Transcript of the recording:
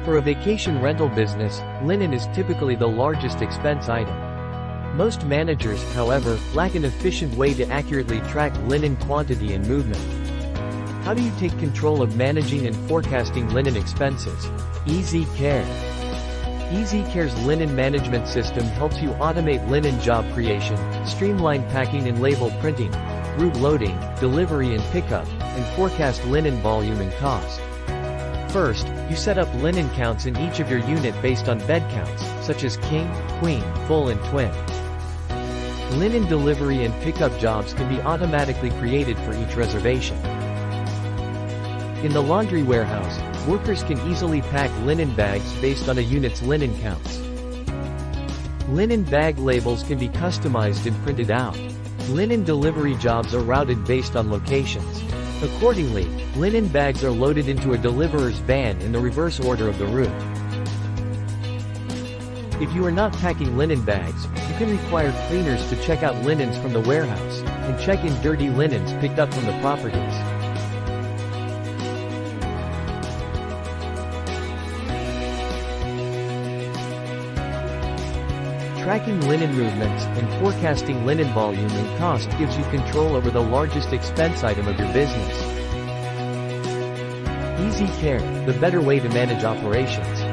For a vacation rental business, linen is typically the largest expense item. Most managers, however, lack an efficient way to accurately track linen quantity and movement. How do you take control of managing and forecasting linen expenses? EZcare. EZcare's linen management system helps you automate linen job creation, streamline packing and label printing, route loading, delivery and pickup, and forecast linen volume and cost. First, you set up linen counts in each of your unit based on bed counts, such as king, queen, full and twin. Linen delivery and pickup jobs can be automatically created for each reservation. In the laundry warehouse, workers can easily pack linen bags based on a unit's linen counts. Linen bag labels can be customized and printed out. Linen delivery jobs are routed based on locations. Accordingly, linen bags are loaded into a deliverer's van in the reverse order of the route. If you are not packing linen bags, you can require cleaners to check out linens from the warehouse, and check in dirty linens picked up from the properties. Tracking linen movements and forecasting linen volume and cost gives you control over the largest expense item of your business. EZcare, the better way to manage operations.